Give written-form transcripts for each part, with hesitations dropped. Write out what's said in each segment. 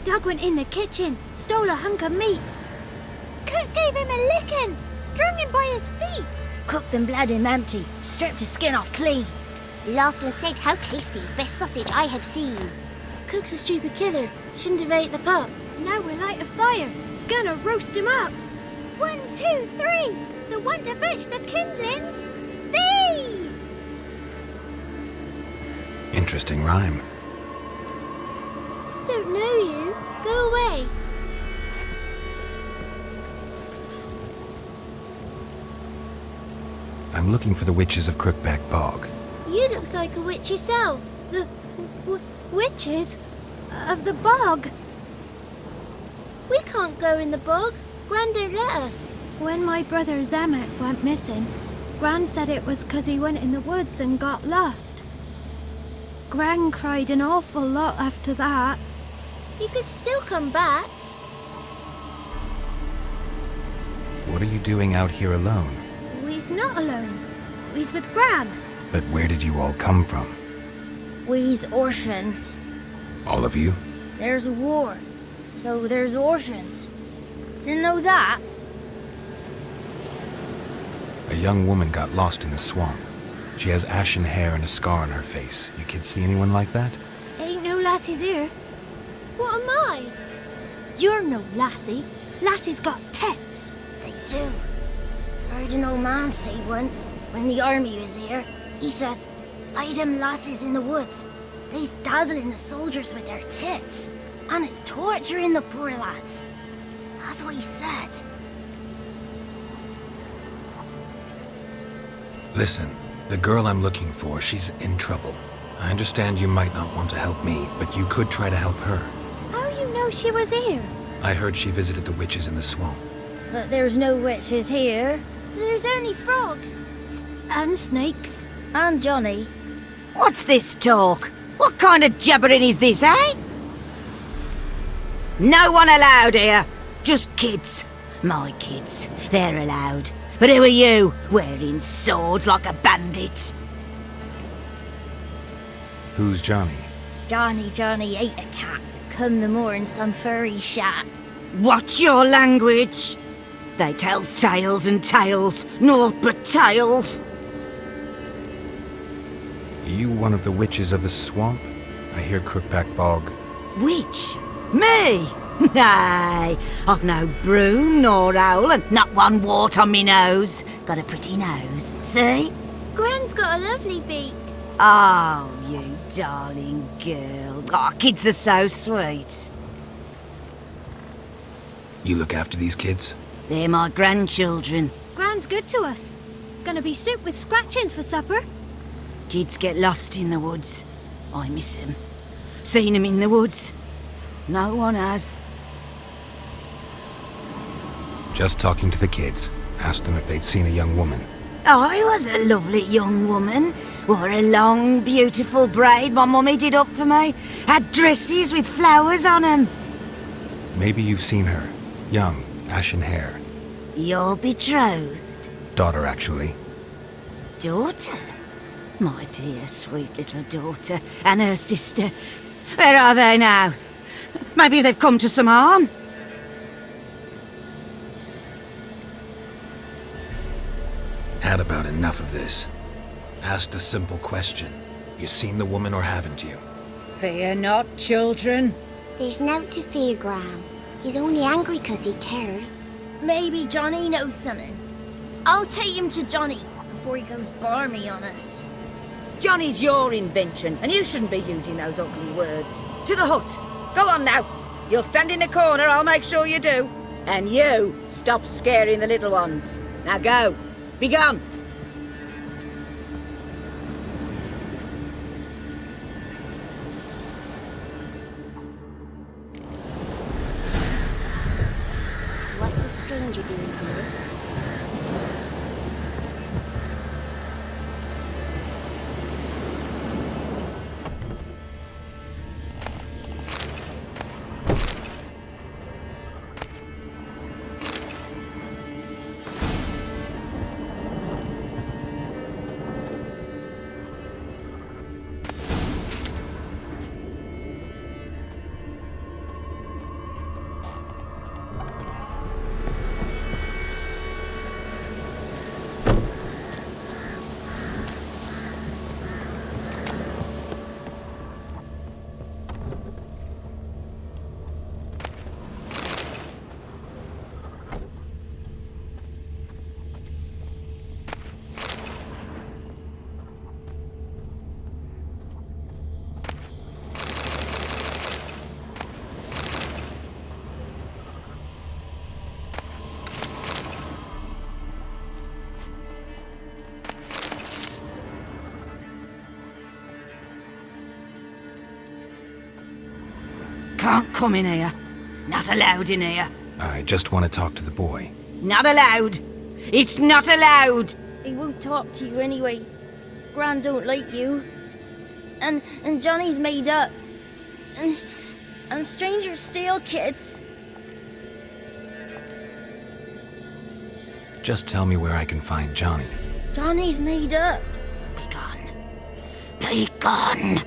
Doug went in the kitchen, stole a hunk of meat. Cook gave him a licking, strung him by his feet. Cooked and bled him empty, stripped his skin off clean. Laughed and said, "How tasty, best sausage I have seen." Cook's a stupid killer, shouldn't have ate the pup. Now we'll light a fire, gonna roast him up. 1, 2, 3, the one to fetch the kindlings. Thee! Interesting rhyme. Don't know you. Go away. I'm looking for the witches of Crookback Bog. You looks like a witch yourself. The witches of the bog. We can't go in the bog. Gran don't let us. When my brother Zamek went missing, Gran said it was 'cause he went in the woods and got lost. Gran cried an awful lot after that. He could still come back. What are you doing out here alone? We's not alone. We's with Gran. But where did you all come from? We's orphans. All of you? There's a war, so there's orphans. Didn't know that? A young woman got lost in the swamp. She has ashen hair and a scar on her face. You kids see anyone like that? Ain't no lassies here. What am I? You're no lassie. Lassie's got tits. They do. Heard an old man say once, when the army was here, he says, "Hide them lasses in the woods. They's dazzling the soldiers with their tits, and it's torturing the poor lads." That's what he said. Listen, the girl I'm looking for, she's in trouble. I understand you might not want to help me, but you could try to help her. How you know she was here? I heard she visited the witches in the swamp. But there's no witches here. There's only frogs. And snakes. And Johny. What's this talk? What kind of jabbering is this, eh? No one allowed here. Just kids. My kids. They're allowed. But who are you, wearing swords like a bandit? Who's Johnny? Johnny ate a cat. Come the moor in some furry shat. Watch your language. They tells tales and tales, naught but tales. Are you one of the witches of the swamp? I hear Crookback Bog. Witch? Me? Nay, I've no broom nor owl and not one wart on me nose. Got a pretty nose, see? Gran's got a lovely beak. Oh, you darling girl. Oh, kids are so sweet. You look after these kids? They're my grandchildren. Gran's good to us. Gonna be soup with scratchings for supper. Kids get lost in the woods. I miss them. Seen them in the woods. No one has. Just talking to the kids. Asked them if they'd seen a young woman. I was a lovely young woman. Wore a long, beautiful braid my mummy did up for me. Had dresses with flowers on 'em. Maybe you've seen her. Young, ashen hair. You're betrothed. Daughter, actually. Daughter? My dear, sweet little daughter. And her sister. Where are they now? Maybe they've come to some harm. Had about enough of this. Asked a simple question. You seen the woman or haven't you? Fear not, children. There's nought to fear, Gran. He's only angry 'cause he cares. Maybe Johnny knows something. I'll take him to Johnny before he goes barmy on us. Johnny's your invention, and you shouldn't be using those ugly words. To the hut. Go on now. You'll stand in the corner, I'll make sure you do. And you, stop scaring the little ones. Now go. Be gone. What's a stranger doing here? Can't come in here. Not allowed in here. I just want to talk to the boy. Not allowed. It's not allowed. He won't talk to you anyway. Gran don't like you. And Johnny's made up. And strangers steal kids. Just tell me where I can find Johnny. Johnny's made up. Be gone. Be gone.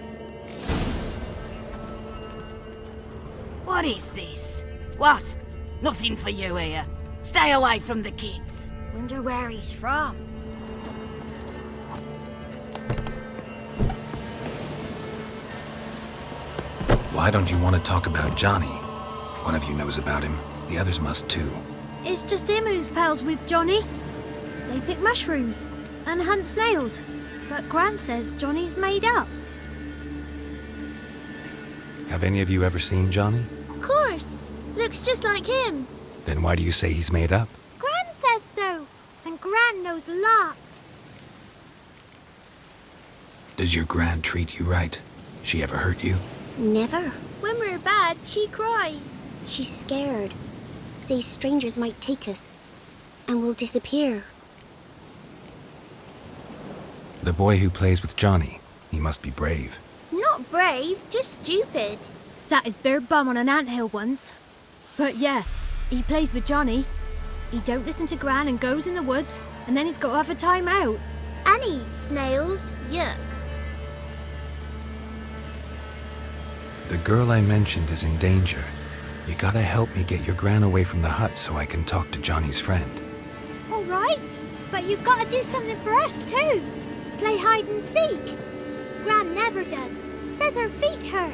What is this? What? Nothing for you here. Stay away from the kids. Wonder where he's from. Why don't you want to talk about Johnny? One of you knows about him. The others must too. It's just him who's pals with Johnny. They pick mushrooms and hunt snails. But Gran says Johnny's made up. Have any of you ever seen Johnny? Of course. Looks just like him. Then why do you say he's made up? Gran says so. And Gran knows lots. Does your Gran treat you right? She ever hurt you? Never. When we're bad, she cries. She's scared. Says strangers might take us. And we'll disappear. The boy who plays with Johnny, he must be brave. Not brave, just stupid. Sat his bare bum on an anthill once. But yeah, He plays with Johny. He don't listen to Gran and goes in the woods, and then he's got to have a time out. And he eats snails. Yuck. The girl I mentioned is in danger. You gotta help me get your Gran away from the hut so I can talk to Johnny's friend. All right, but you've got to do something for us too. Play hide and seek. Gran never does. Says her feet hurt.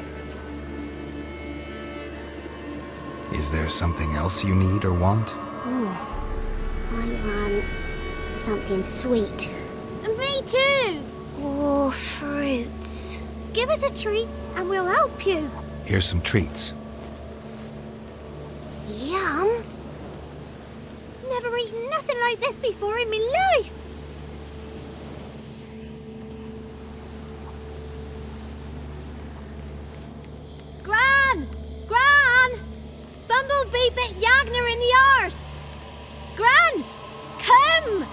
Is there something else you need or want? I want something sweet. And me too. Oh, fruits. Give us a treat and we'll help you. Here's some treats. Yum. Never eaten nothing like this before in my life. Gran! Gran! Bumblebee bit Yagner in the arse. Gran! Come!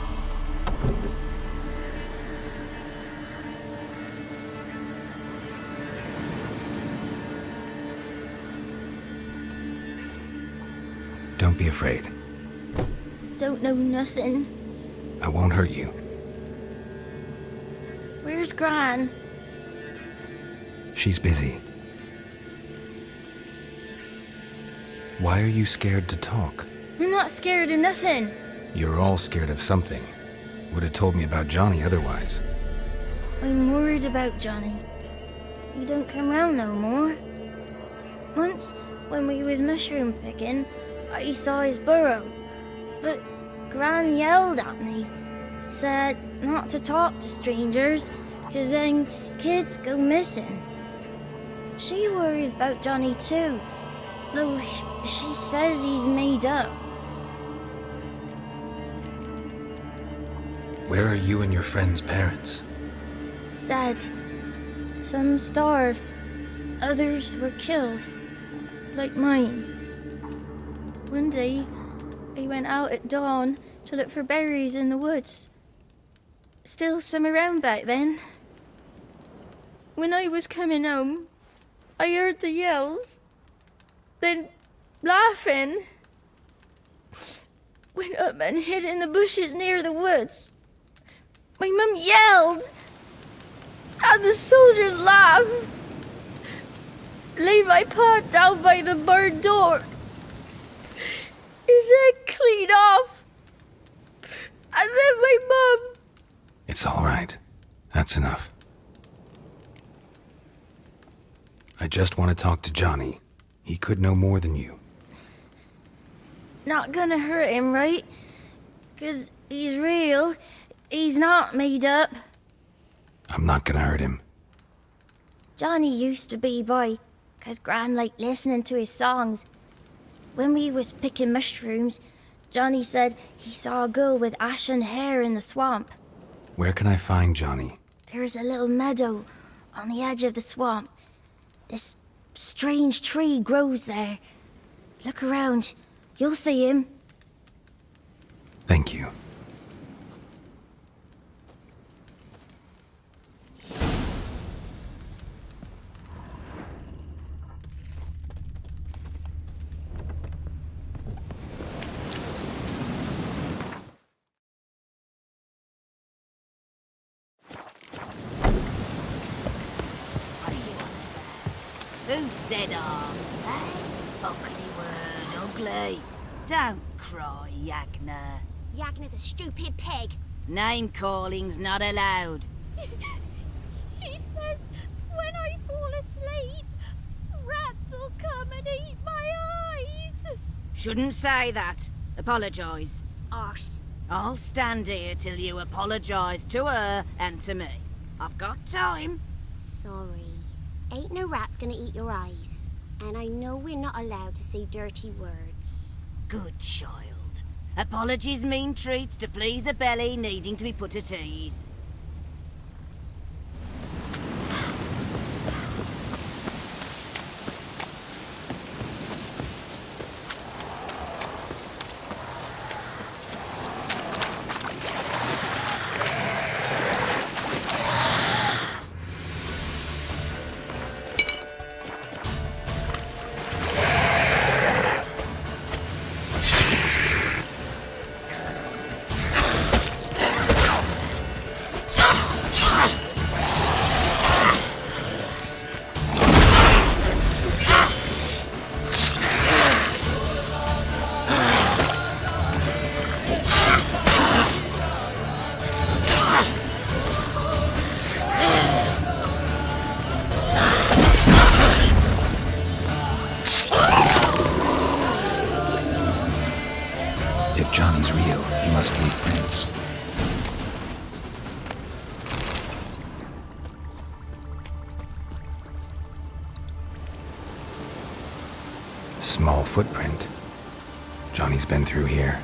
Don't be afraid. Don't know nothing. I won't hurt you. Where's Gran? She's busy. Why are you scared to talk? I'm not scared of nothing. You're all scared of something. Would have told me about Johny otherwise. I'm worried about Johny. He don't come round no more. Once, when we was mushroom picking, I saw his burrow. But Gran yelled at me. Said not to talk to strangers, 'cause then kids go missing. She worries about Johny too, though she says he's made up. Where are you and your friend's parents? Dad, some starved, others were killed, like mine. One day, I went out at dawn to look for berries in the woods. Still some around back then. When I was coming home, I heard the yells, then laughing. Went up and hid in the bushes near the woods. My mum yelled, and the soldiers laughed. Laid my pa down by the barn door. His head clean off. And then my mum. It's all right. That's enough. I just want to talk to Johny. He could know more than you. Not gonna hurt him, right? 'Cause he's real. He's not made up. I'm not gonna hurt him. Johny used to be boy, 'cause Gran liked listening to his songs. When we was picking mushrooms, Johny said he saw a girl with ashen hair in the swamp. Where can I find Johny? There's a little meadow on the edge of the swamp. This strange tree grows there. Look around. You'll see him. Thank you. Who said arse, eh? Ugly word, ugly. Don't cry, Yagner. Yagner's a stupid pig. Name calling's not allowed. She says when I fall asleep, rats'll come and eat my eyes. Shouldn't say that. Apologise. Arse. I'll stand here till you apologise to her and to me. I've got time. Sorry. Ain't no rat's gonna eat your eyes. And I know we're not allowed to say dirty words. Good child. Apologies mean treats to please a belly needing to be put at ease. If Johnny's real, he must leave prints. Small footprint. Johnny's been through here.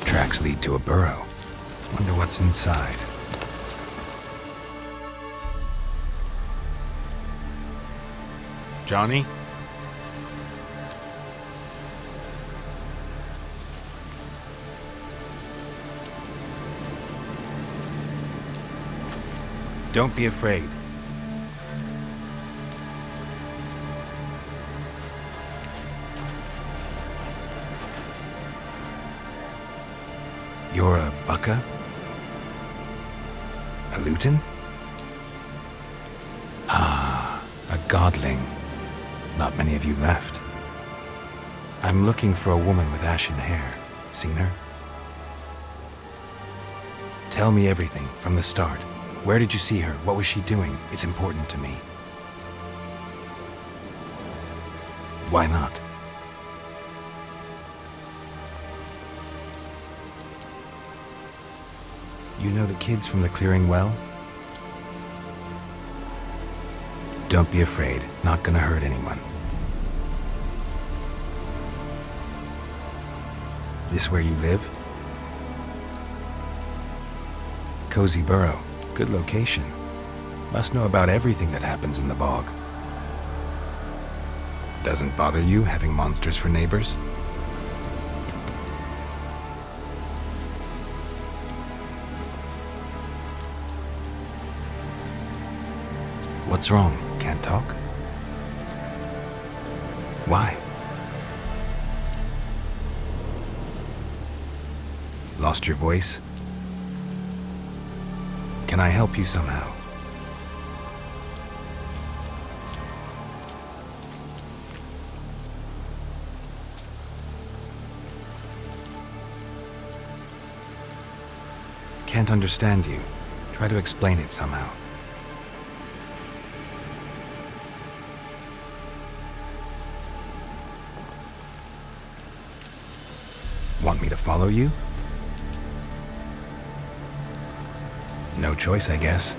Tracks lead to a burrow. Wonder what's inside. Johnny? Don't be afraid. You're a bucka? A luton? Ah, a godling. Not many of you left. I'm looking for a woman with ashen hair. Seen her? Tell me everything from the start. Where did you see her? What was she doing? It's important to me. Why not? You know the kids from the clearing well? Don't be afraid. Not gonna hurt anyone. This where you live? Cozy burrow. Good location. Must know about everything that happens in the bog. Doesn't bother you having monsters for neighbors? What's wrong? Can't talk? Why? Lost your voice? Can I help you somehow? Can't understand you. Try to explain it somehow. Want me to follow you? No choice, I guess.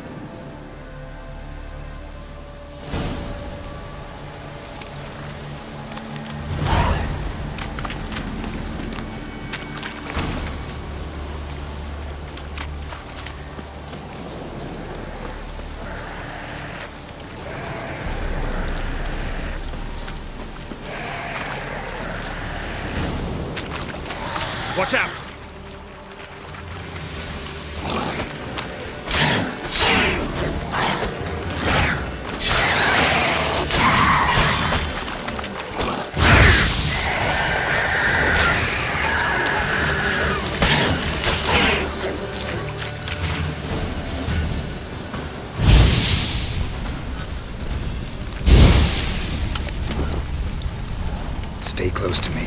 Watch out! Stay close to me.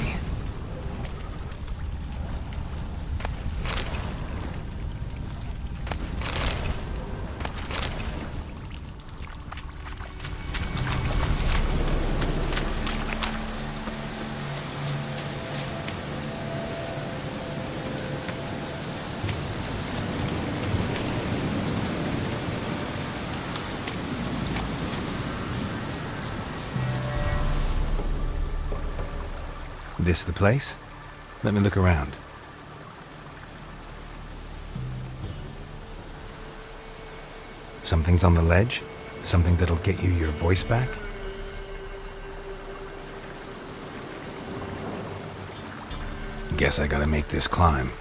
This the place? Let me look around. Something's on the ledge? Something that'll get you your voice back? Guess I gotta make this climb.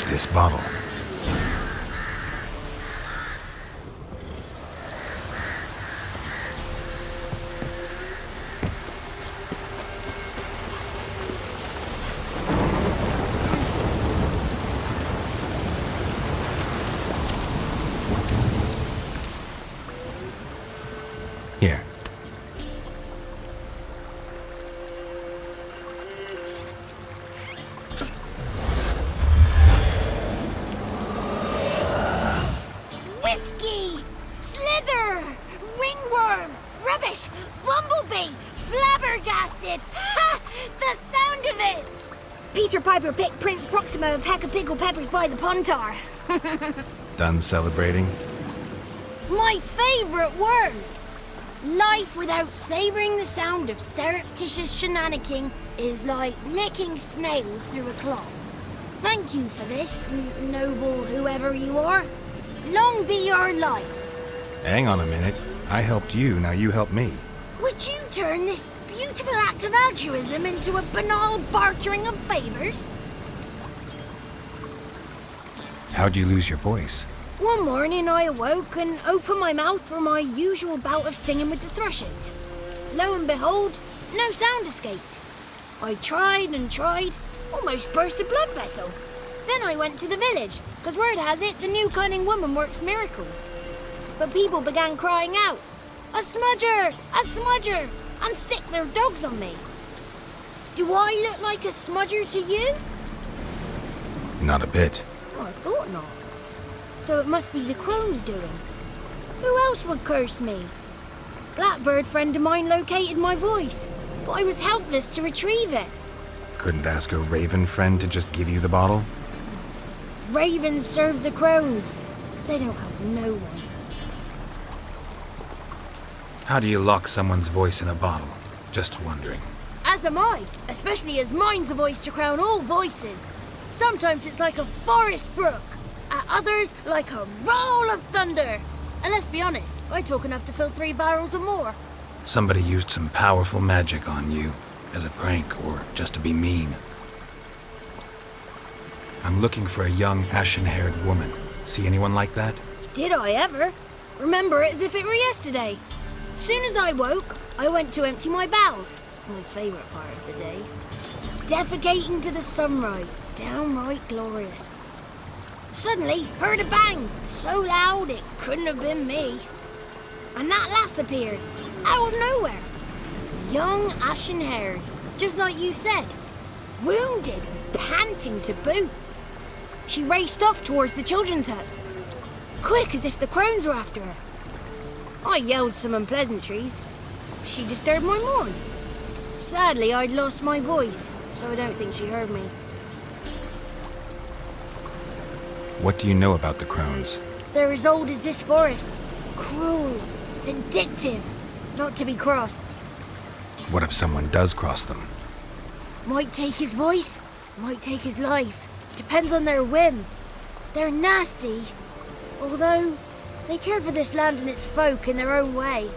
This bottle. Here. Whiskey! Slither! Ringworm! Rubbish! Bumblebee! Flabbergasted! Ha! The sound of it! Peter Piper picked Prince Proxima a pack of pickled peppers by the pontar. Done celebrating? My favourite words! Life without savouring the sound of surreptitious shenanigans is like licking snails through a cloth. Thank you for this, noble whoever you are. Long be your life. Hang on a minute. I helped you, now you help me. Would you turn this beautiful act of altruism into a banal bartering of favours? How'd you lose your voice? One morning I awoke and opened my mouth for my usual bout of singing with the thrushes. Lo and behold, no sound escaped. I tried and tried, almost burst a blood vessel. Then I went to the village, because word has it the new cunning woman works miracles. But people began crying out, "A smudger! A smudger!" and sick their dogs on me. Do I look like a smudger to you? Not a bit. Well, I thought not. So it must be the Crones' doing. Who else would curse me? Blackbird friend of mine located my voice, but I was helpless to retrieve it. Couldn't ask a raven friend to just give you the bottle? Ravens serve the Crones. They don't help no one. How do you lock someone's voice in a bottle? Just wondering. As am I, especially as mine's a voice to crown all voices. Sometimes it's like a forest brook, at others like a roll of thunder. And let's be honest, I talk enough to fill 3 barrels or more. Somebody used some powerful magic on you, as a prank or just to be mean. I'm looking for a young, ashen-haired woman. See anyone like that? Did I ever? Remember it as if it were yesterday. Soon as I woke, I went to empty my bowels. My favourite part of the day. Defecating to the sunrise. Downright glorious. Suddenly, heard a bang. So loud it couldn't have been me. And that lass appeared. Out of nowhere. Young, ashen-haired. Just like you said. Wounded and panting to boot. She raced off towards the children's hut. Quick as if the Crones were after her. I yelled some unpleasantries. She disturbed my morn. Sadly, I'd lost my voice, so I don't think she heard me. What do you know about the Crones? They're as old as this forest. Cruel, vindictive, not to be crossed. What if someone does cross them? Might take his voice, might take his life. Depends on their whim. They're nasty. Although, they care for this land and its folk in their own way.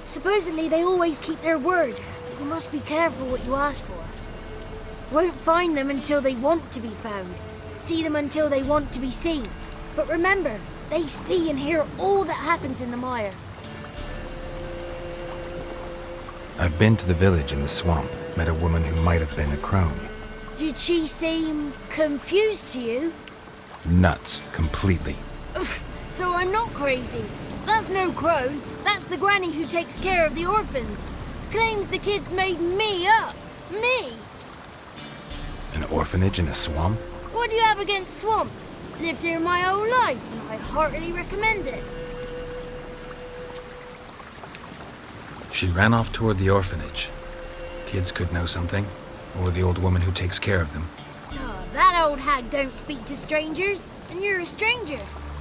Supposedly they always keep their word, but you must be careful what you ask for. Won't find them until they want to be found. See them until they want to be seen. But remember, they see and hear all that happens in the mire. I've been to the village in the swamp, met a woman who might have been a crone. Did she seem confused to you? Nuts, completely. So I'm not crazy. That's no crone. That's the granny who takes care of the orphans. Claims the kids made me up. Me! An orphanage in a swamp? What do you have against swamps? Lived here my whole life, and I heartily recommend it. She ran off toward the orphanage. Kids could know something, or the old woman who takes care of them. Oh, that old hag don't speak to strangers, and you're a stranger.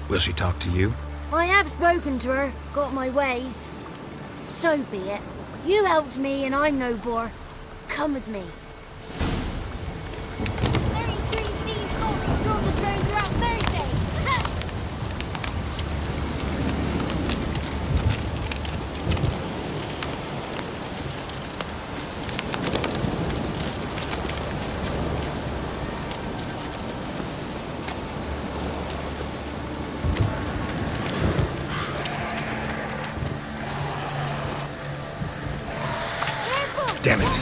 Will she talk to you? I have spoken to her, got my ways. So be it. You helped me, and I'm no bore. Come with me. 33 thieves told me to draw the stranger out Thursday. Damn it.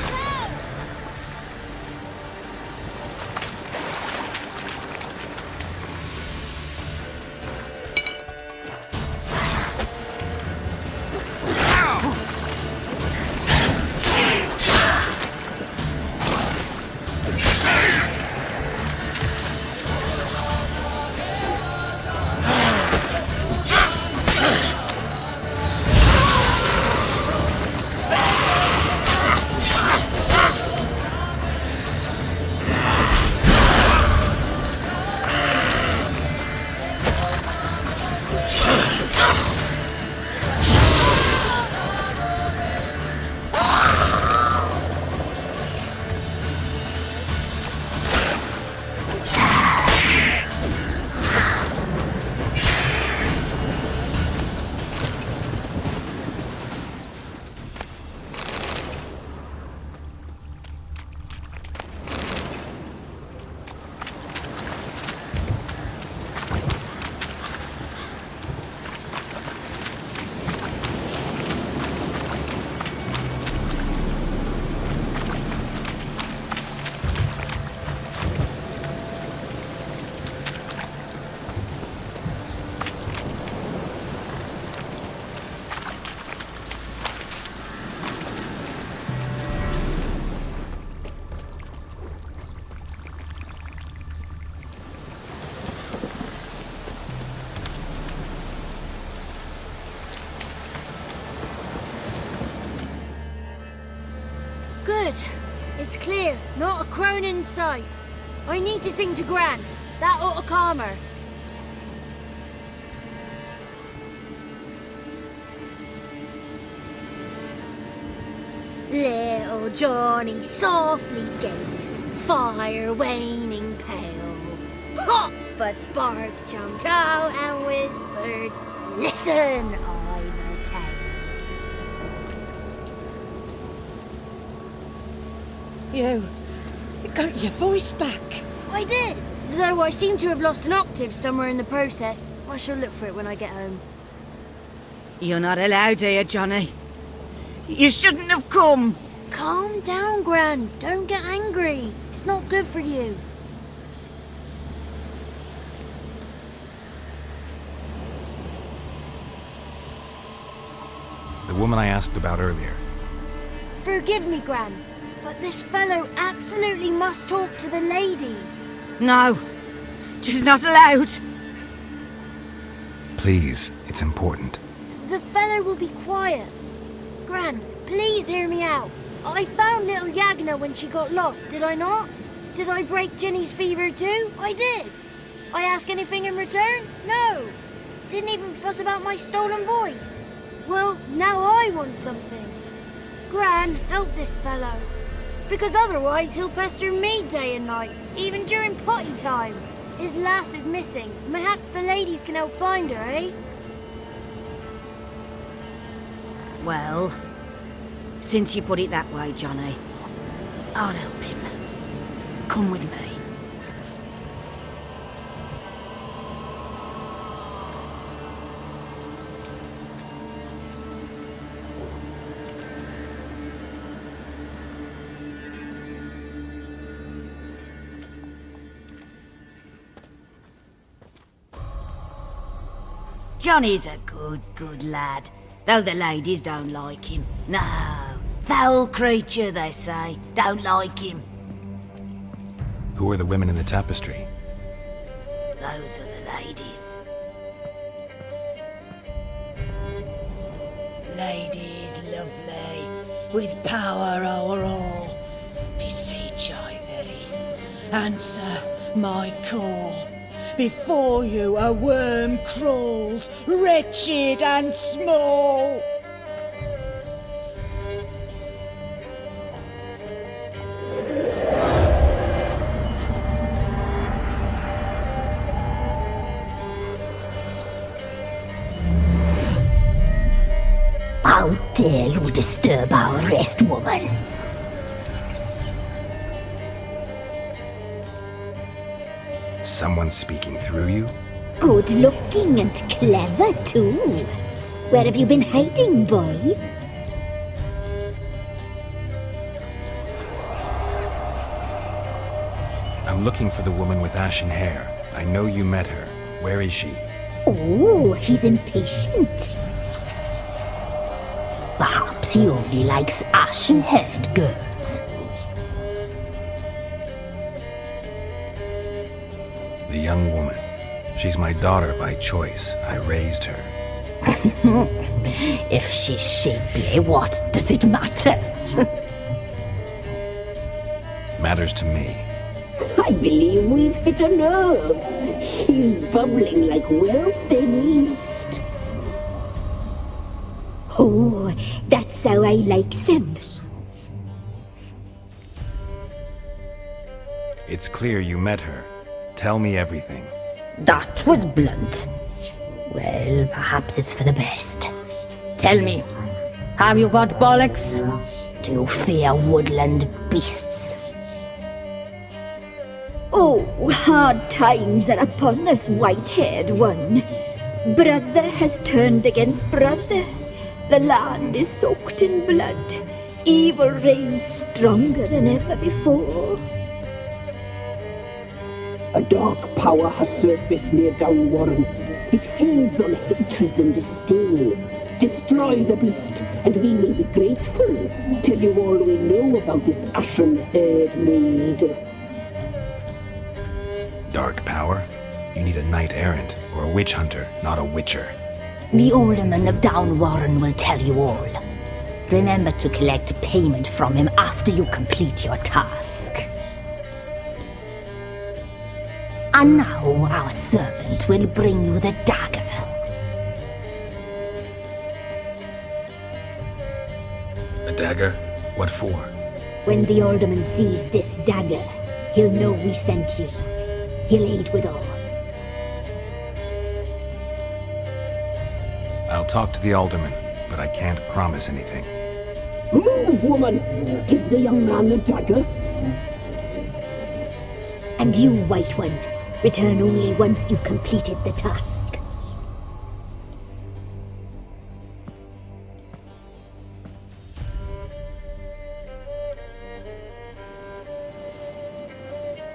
Good. It's clear. Not a crone in sight. I need to sing to Gran. That ought to calm her. Little Johny softly gazing, fire waning pale. Pop! A spark jumped out and whispered, "Listen, I'm a tale." You got your voice back. I did, though I seem to have lost an octave somewhere in the process. I shall look for it when I get home. You're not allowed here, Johnny. You shouldn't have come. Calm down, Gran. Don't get angry. It's not good for you. The woman I asked about earlier. Forgive me, Gran, but this fellow absolutely must talk to the ladies. No, she's not allowed. Please, it's important. The fellow will be quiet. Gran, please hear me out. I found little Yagna when she got lost, did I not? Did I break Ginny's fever too? I did. I ask anything in return? No. Didn't even fuss about my stolen voice. Well, now I want something. Gran, help this fellow. Because otherwise he'll pester me day and night, even during potty time. His lass is missing. Perhaps the ladies can help find her, eh? Well, since you put it that way, Johnny, I'll help him. Come with me. Johnny's a good lad, though the ladies don't like him. No, foul creature, they say. Don't like him. Who are the women in the tapestry? Those are the ladies. Ladies lovely, with power o'er all. Beseech I thee, answer my call. Before you a worm crawls, wretched and small. How dare you disturb our rest, woman? Someone speaking through you? Good looking and clever, too. Where have you been hiding, boy? I'm looking for the woman with ashen hair. I know you met her. Where is she? Oh, he's impatient. Perhaps he only likes ashen-haired girls. The young woman. She's my daughter by choice. I raised her. If she's shapely, what does it matter? Matters to me. I believe we've hit a nerve. She's bubbling like well-fed yeast. Oh, that's how I likes him. It's clear you met her. Tell me everything. That was blunt. Well, perhaps it's for the best. Tell me, have you got bollocks? Do you fear woodland beasts? Oh, hard times are upon us, white-haired one. Brother has turned against brother. The land is soaked in blood. Evil reigns stronger than ever before. A dark power has surfaced near Downwarren. It feeds on hatred and disdain. Destroy the beast, and we will be grateful. Tell you all we know about this ashen-haired maid. Dark power? You need a knight-errant or a witch hunter, not a witcher. The alderman of Downwarren will tell you all. Remember to collect payment from him after you complete your task. And now our servant will bring you the dagger. A dagger? What for? When the alderman sees this dagger, he'll know we sent you. He'll aid with all. I'll talk to the alderman, but I can't promise anything. Move, woman! Give the young man the dagger. And you, White One, return only once you've completed the task.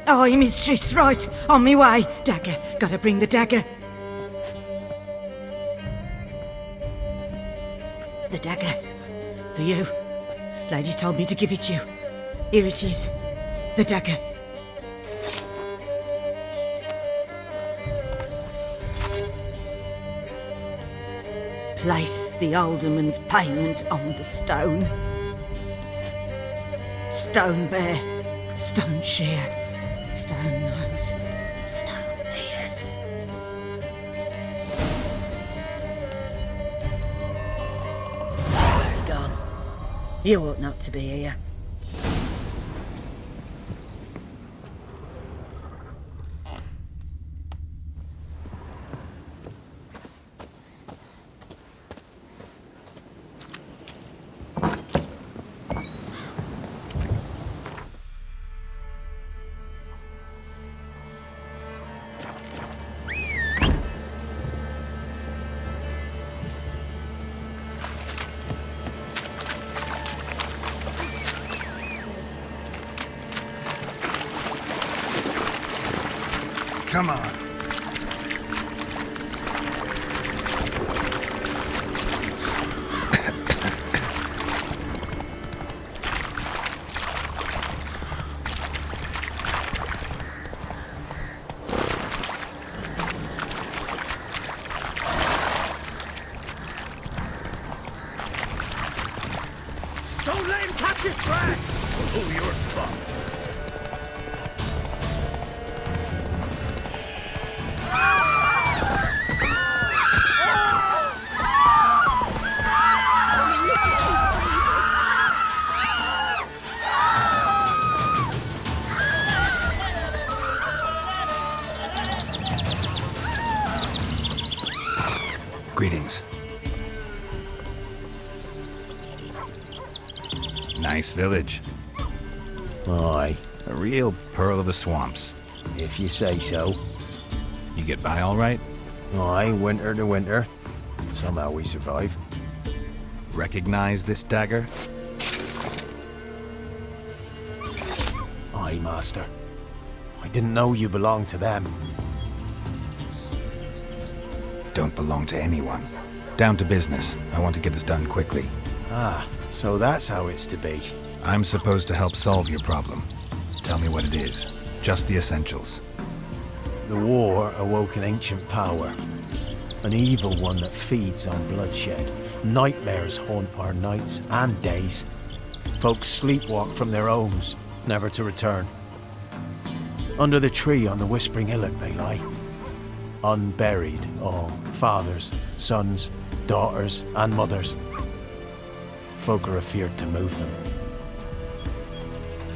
Aye, mistress, right. On me way. Dagger. Gotta bring the dagger. The dagger. For you. Ladies told me to give it to you. Here it is. The dagger. Place the alderman's payment on the stone. Stone bear, stone shear, stone nose, stone ears. Be gone. You ought not to be here. Come on. Don't let him catch his breath! Oh, you're fucked. Greetings. Nice village. Aye, A real pearl of the swamps. if you say so. You get by all right? Aye, winter to winter. Somehow we survive. Recognize this dagger? Aye, master. I didn't know you belonged to them. Don't belong to anyone. Down to business. I want to get this done quickly. Ah, so that's how it's to be. I'm supposed to help solve your problem. Tell me what it is. Just the essentials. The war awoke an ancient power. An evil one that feeds on bloodshed. Nightmares haunt our nights and days. Folks sleepwalk from their homes, never to return. Under the tree on the Whispering Hillock they lie. Unburied, all. Fathers, sons, daughters, and mothers. Folk are afeard to move them.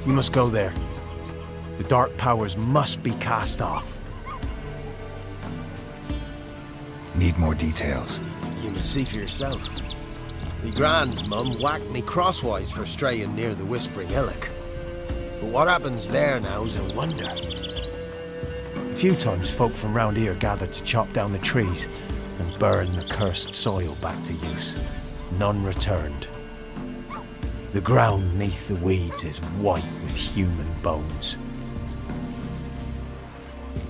You must go there. The dark powers must be cast off. Need more details. You must see for yourself. Me grandmum whacked me crosswise for straying near the Whispering Hillock. But what happens there now is a wonder. A few times folk from round here gathered to chop down the trees and burn the cursed soil back to use. None returned. The ground neath the weeds is white with human bones.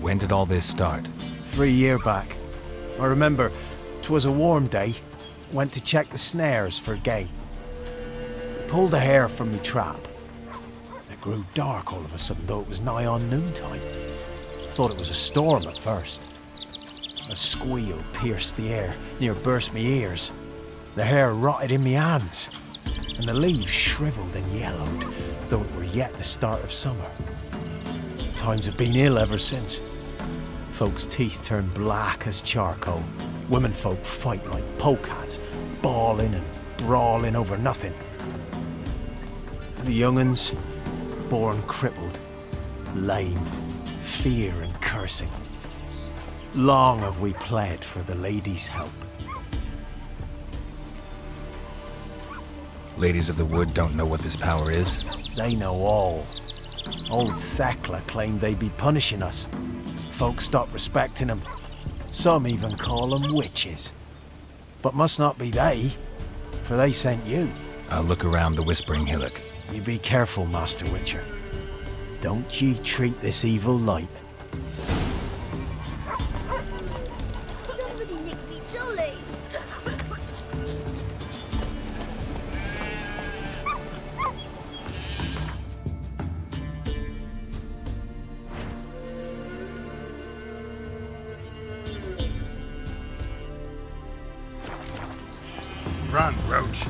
When did all this start? 3 year back. I remember 'twas a warm day. Went to check the snares for game. Pulled a hare from me trap. It grew dark all of a sudden, though it was nigh on noontime. Thought it was a storm at first. A squeal pierced the air, near burst me ears. The hair rotted in me hands, and the leaves shriveled and yellowed, though it were yet the start of summer. Times have been ill ever since. Folks' teeth turn black as charcoal. Womenfolk fight like polecats, bawling and brawling over nothing. The young'uns, born crippled, lame, fear and cursing. Long have we pled for the lady's help. Ladies of the Wood don't know what this power is? They know all. Old Thekla claimed they'd be punishing us. Folk stopped respecting them. Some even call them witches. But must not be they, for they sent you. I'll look around the Whispering Hillock. You be careful, Master Witcher. Don't ye treat this evil light. Somebody nicked me dolly. Run, Roach.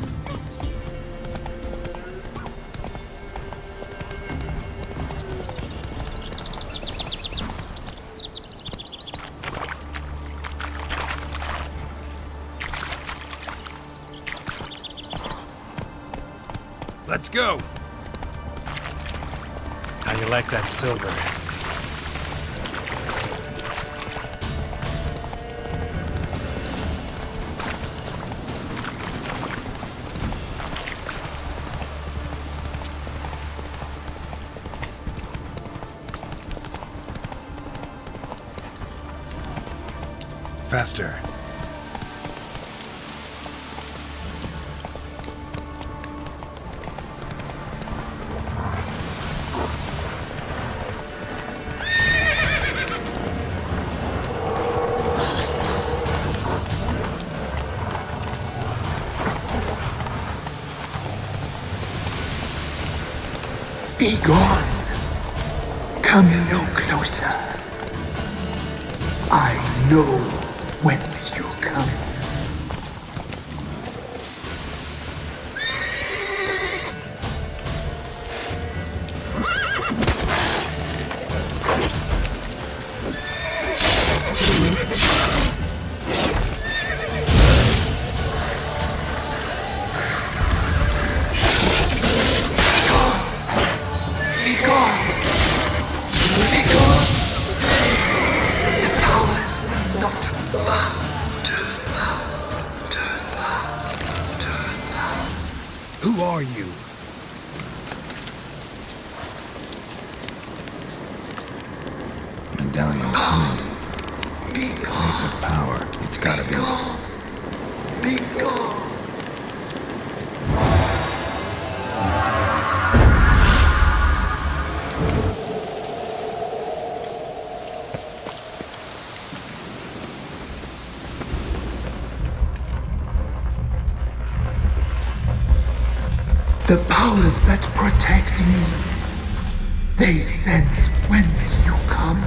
Let's go. How you like that silver? Faster. Be gone. Come no closer. I know whence you come. Who are you? Medallion. Place of power. It's gotta be. Be gone. The powers that protect me, they sense whence you come.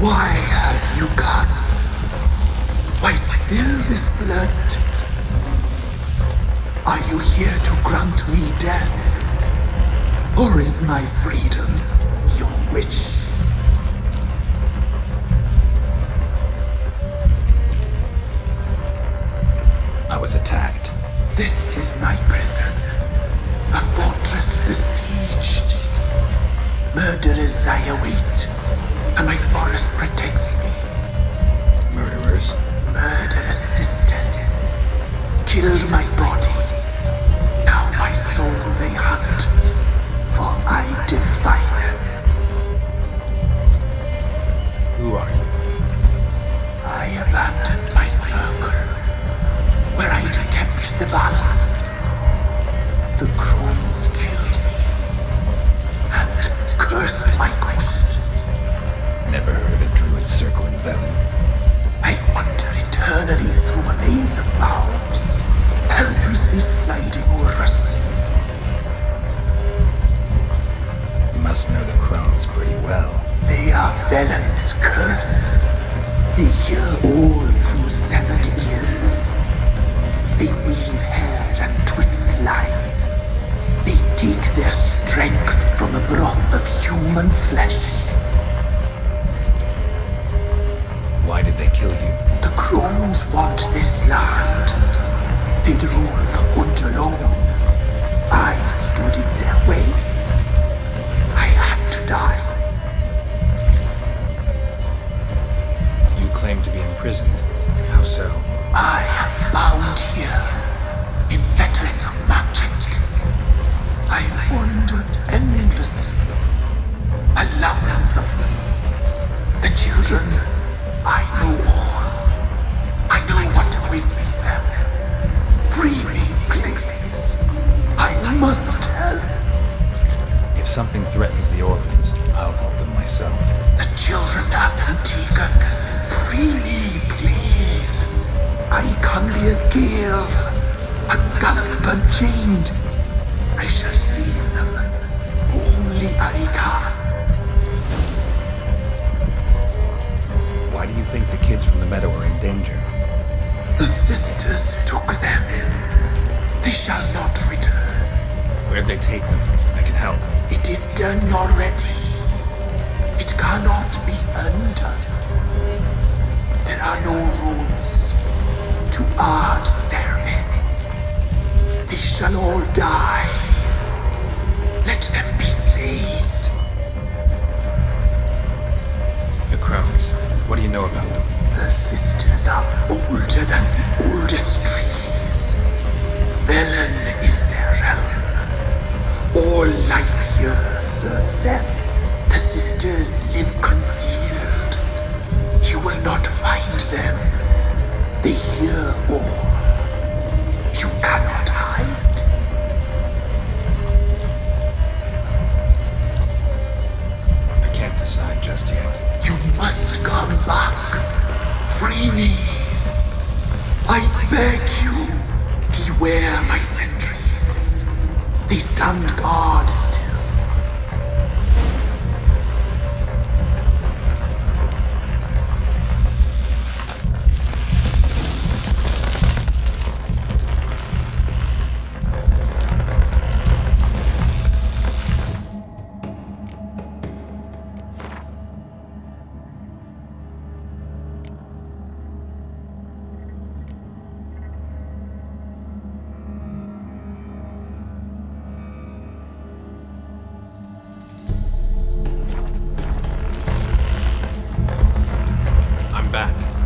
Why have you come? Why spill this blood? Are you here to grant me death? Or is my freedom your wish? I was attacked. This is my prison. A fortress besieged. Murderers I await, and my forest protects me. Murderers? Murderous sisters killed my body. Now my soul they hunt, for I defy them. Who are you? I abandoned my circle, where I'd kept the balance. The Crones killed me, and cursed my ghost. Never heard of a druid circle in Velen. I wander eternally through a maze of vows, helplessly sliding or rustling. You must know the Crones pretty well. They are Velen's curse. They hear all through severed ears. They weave hair and twist lives. They take their strength from the broth of human flesh. Why did they kill you? The Crones want this land. They'd rule the Hood alone. I stood in their way. I had to die. You claim to be imprisoned. How so? I am bound here in fetters of magic. I wandered endlessly, a labyrinth of thieves. The children, I know all. I know what awaits them. Free me, please. I must help. If something threatens the orphans, I'll help them myself. The children have been taken. Free me, please. I can be a gale, a gallop unchained. I shall save them. Only I can. Why do you think the kids from the meadow are in danger? The sisters took them. They shall not return. Where'd they take them? I can help. It is done already. It cannot be undone. there are no rules to art therapy. They shall all die. Let them be saved. The Crones. What do you know about them? The sisters are older than the oldest trees. Velen is their realm. All life here serves them. The sisters live concealed. You will not find them. They hear all. You cannot hide. I can't decide just yet. You must come back. Free me. I beg you. Beware my sentries. They stand guard still.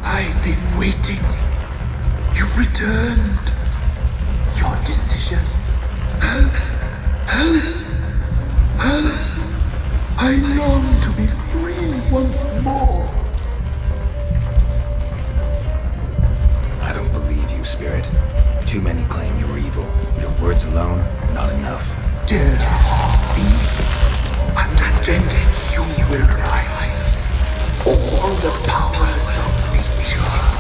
I've been waiting. You've returned. Your decision. I long to be free once more. I don't believe you, Spirit. Too many claim you're evil. Your words alone, not enough. Dare to harm me, and against you will rise all the powers of nature.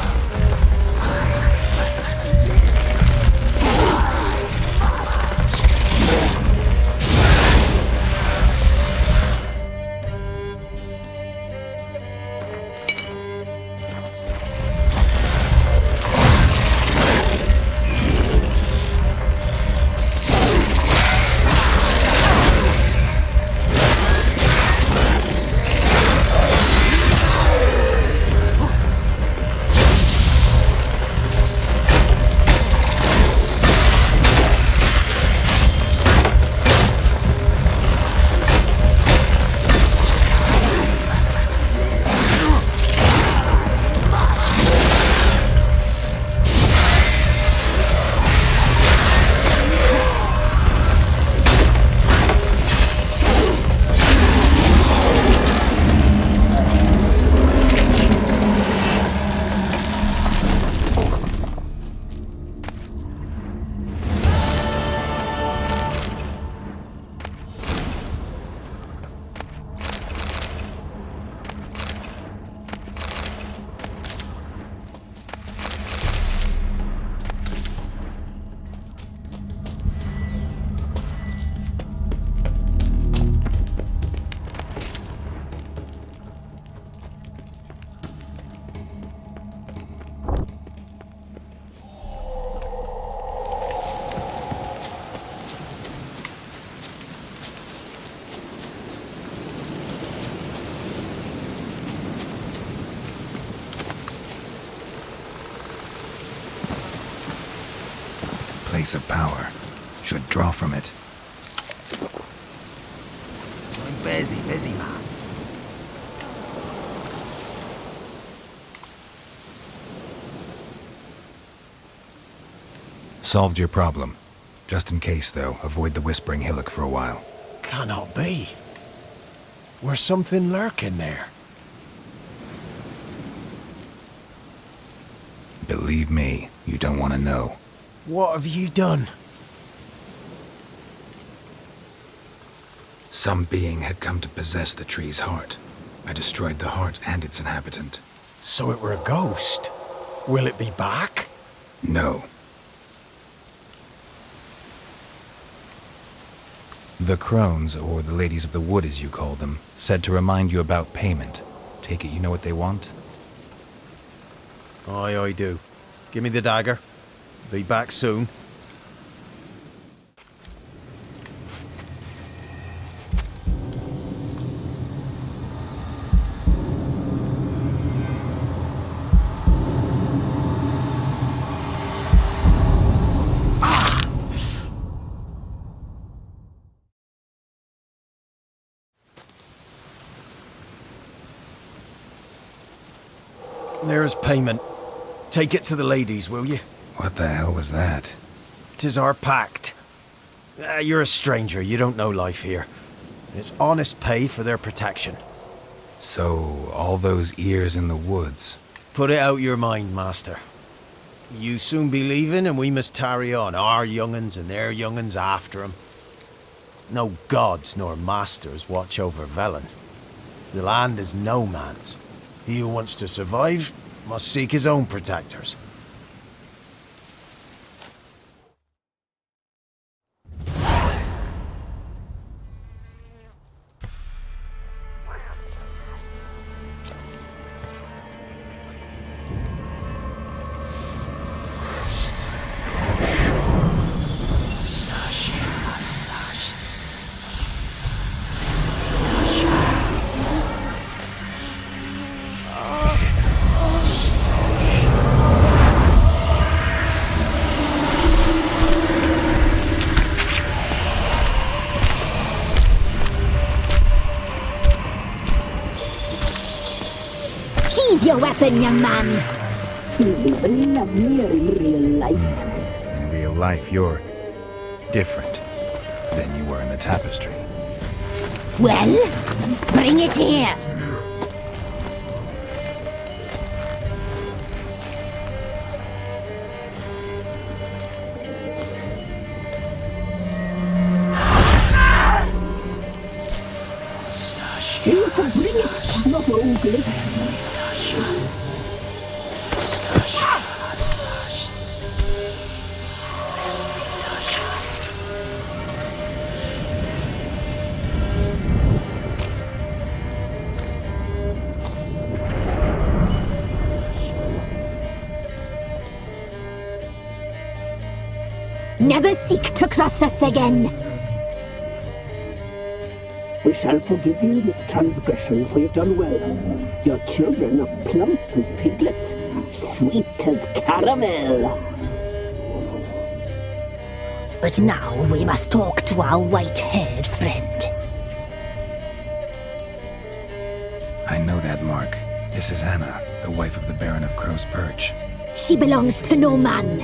Place of power. Should draw from it. I'm busy, man. Solved your problem. Just in case, though, avoid the Whispering Hillock for a while. Cannot be. Where's something lurking there? Believe me, you don't want to know. What have you done? Some being had come to possess the tree's heart. I destroyed the heart and its inhabitant. So it were a ghost. Will it be back? No. The Crones, or the Ladies of the Wood as you call them, said to remind you about payment. Take it you know what they want? Aye, I do. Give me the dagger. Be back soon. There's payment. Take it to the ladies, will you? What the hell was that? 'Tis our pact. You're a stranger, you don't know life here. It's honest pay for their protection. So, all those ears in the woods. Put it out your mind, master. You soon be leaving and we must tarry on, our young'uns and their young'uns after 'em. No gods nor masters watch over Velen. The land is no man's. He who wants to survive must seek his own protectors. Your weapon, young man. He's even lovelier in real life. In real life, you're different than you were in the tapestry. Well, bring it here. You can bring it, not ugly. Never seek to cross us again. We shall forgive you this transgression, for you've done well. Your children are plump as piglets, sweet as caramel. But now we must talk to our white-haired friend. I know that mark. This is Anna, the wife of the Baron of Crow's Perch. She belongs to no man.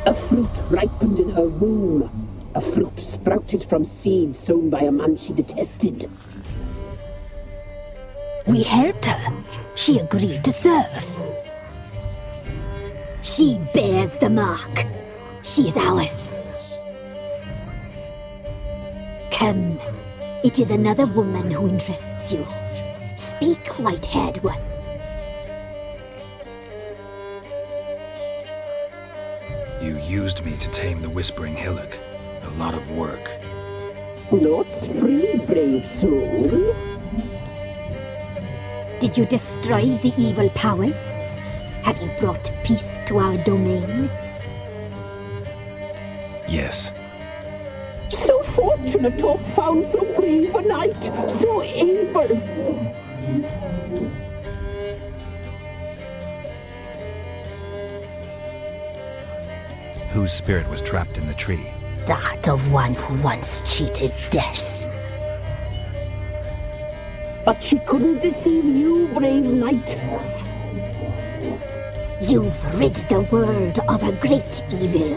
A fruit ripened in her womb. A fruit sprouted from seeds sown by a man she detested. We helped her. She agreed to serve. She bears the mark. She is ours. Come. It is another woman who interests you. Speak, white-haired one. You used me to tame the Whispering Hillock. A lot of work. Naught's free, brave soul. Did you destroy the evil powers? Have you brought peace to our domain? Yes. So fortunate to have found so brave a knight, so able. Whose spirit was trapped in the tree? That of one who once cheated death. But she couldn't deceive you, brave knight. You've rid the world of a great evil.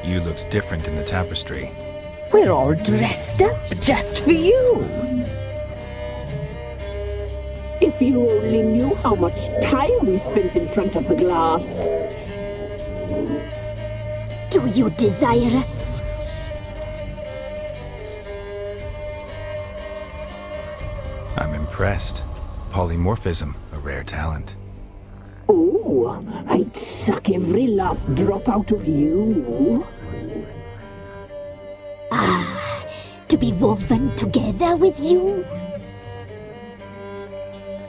You looked different in the tapestry. We're all dressed up just for you. If you only knew how much time we spent in front of the glass. Do you desire us? I'm impressed. Polymorphism, a rare talent. Oh, I'd suck every last drop out of you. Ah, to be woven together with you?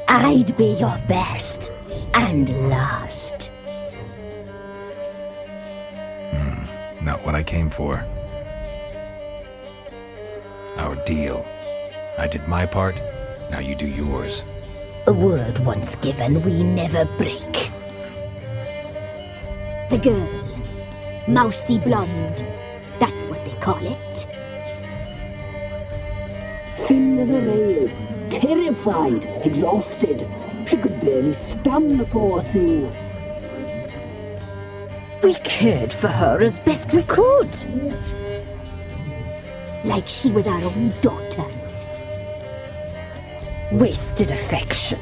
I'd be your best and last. Not what I came for. Our deal. I did my part, now you do yours. A word once given, we never break. The girl. Mousy blonde. That's what they call it. as a rail, terrified, exhausted. She could barely stand, the poor thing. We cared for her as best we could. Like she was our own daughter. Wasted affection.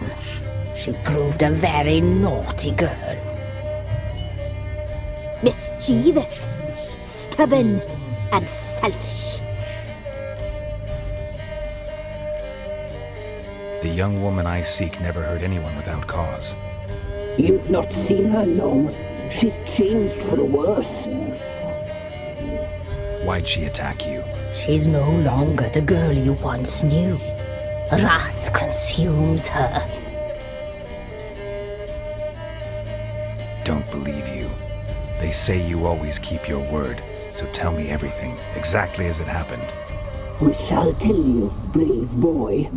She proved a very naughty girl. Mischievous, stubborn, and selfish. The young woman I seek never hurt anyone without cause. You've not seen her long. She's changed for the worse. Why'd she attack you? She's no longer the girl you once knew. Wrath consumes her. Don't believe you. They say you always keep your word, so tell me everything, exactly as it happened. We shall tell you, brave boy.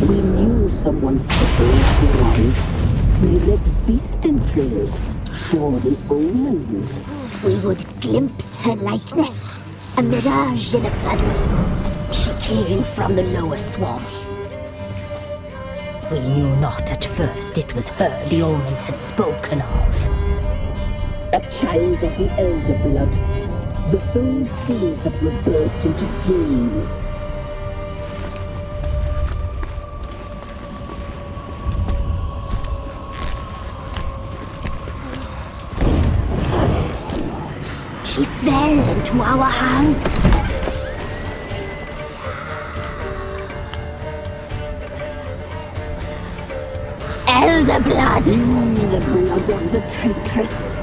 We knew someone supposed to arrive. We read beast entrails, saw the omens. We would glimpse her likeness, a mirage in a blood. She came from the lower swamp. We knew not at first it was her the omens had spoken of. A child of the elder blood, the soul seed that will burst into flame. She fell into our hands. Elder blood! The blood of the traitress.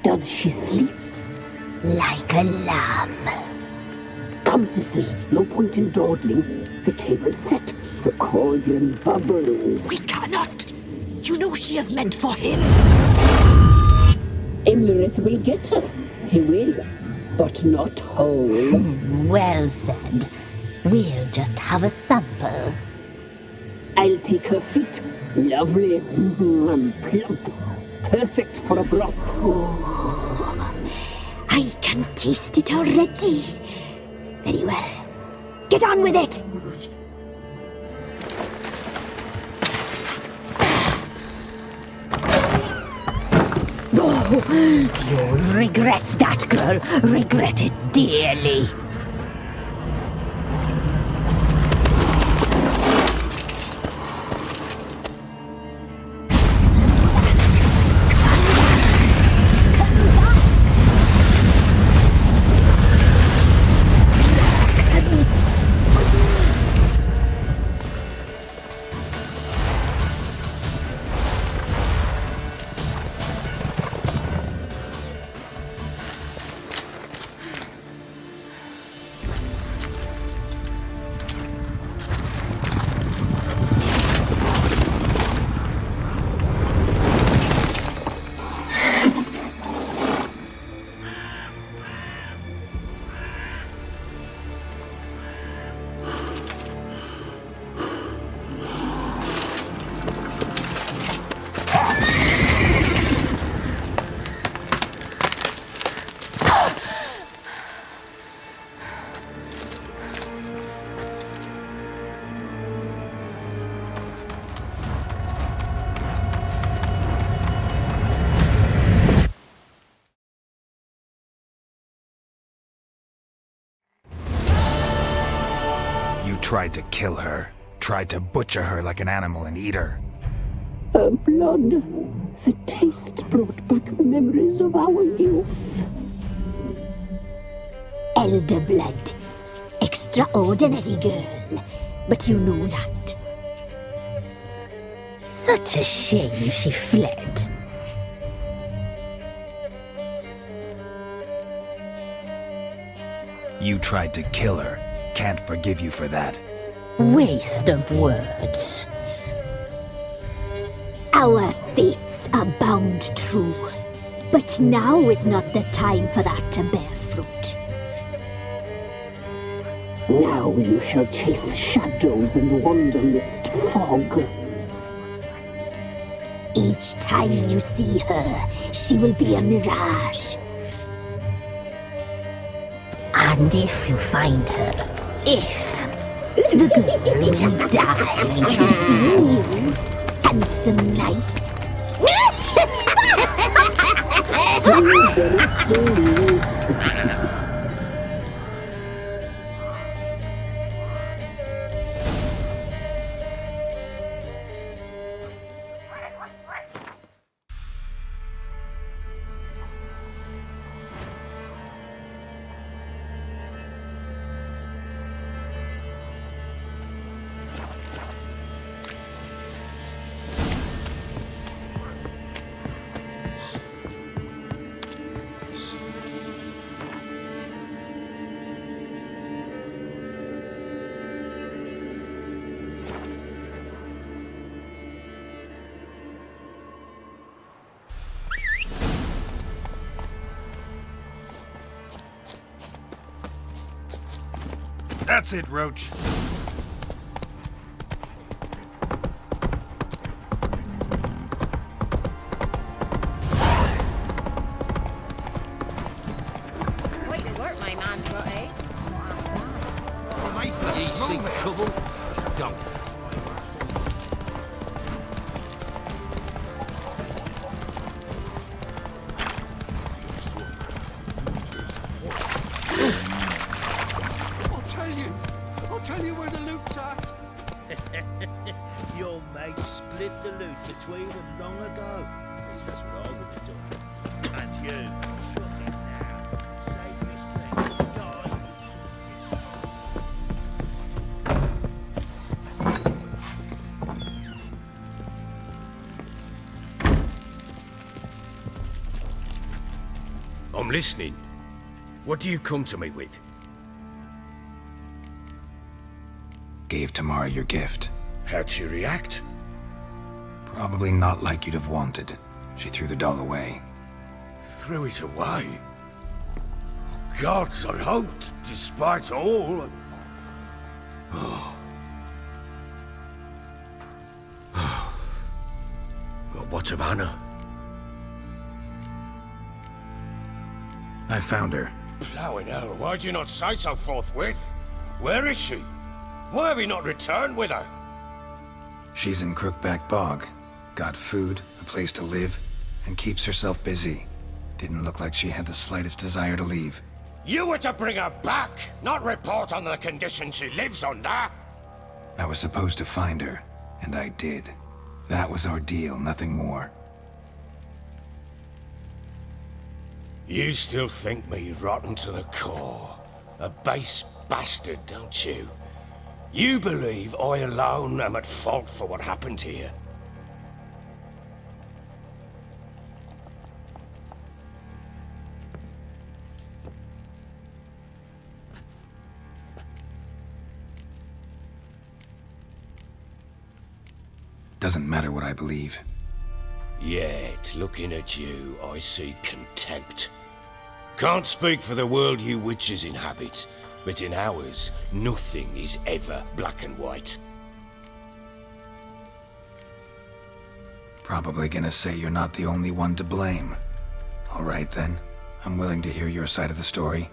Does she sleep? Like a lamb. Come, sisters, no point in dawdling. The table's set. The cauldron bubbles. We cannot! You know she is meant for him! Emlyrith will get her. He will, but not whole. Well said. We'll just have a sample. I'll take her feet. Lovely. And plump. Perfect for a broth. Oh, I can taste it already. Very well. Get on with it! Oh, you'll regret that, girl. Regret it dearly. Tried to kill her. Tried to butcher her like an animal and eat her. Her blood. The taste brought back memories of our youth. Elder blood. Extraordinary girl. But you know that. Such a shame she fled. You tried to kill her. Can't forgive you for that. Waste of words. Our fates are bound true. But now is not the time for that to bear fruit. Now you shall chase shadows and wander midst fog. Each time you see her, she will be a mirage. And if you find her, the girl will die seeing you, handsome knight. That's it, Roach. Wait to work, my man's got, eh? You see trouble? Don't. I'll tell you where the loot's at. Your mate split the loot between them long ago. At least that's what I would have done. And you, shut it now. Save your strength. Die. I'm listening. What do you come to me with? Gave Tamara your gift. How'd she react? Probably not like you'd have wanted. She threw the doll away. Threw it away? Oh, gods, I hoped, despite all... Oh. Well, what of Anna? I found her. Plowing hell, why'd you not say so forthwith? Where is she? Why have you not returned with her? She's in Crookback Bog. Got food, a place to live, and keeps herself busy. Didn't look like she had the slightest desire to leave. You were to bring her back, not report on the condition she lives under. I was supposed to find her, and I did. That was our deal, nothing more. You still think me rotten to the core. A base bastard, don't you? You believe I alone am at fault for what happened here. Doesn't matter what I believe. Yet, looking at you, I see contempt. Can't speak for the world you witches inhabit, but in ours, nothing is ever black and white. Probably gonna say you're not the only one to blame. All right then, I'm willing to hear your side of the story.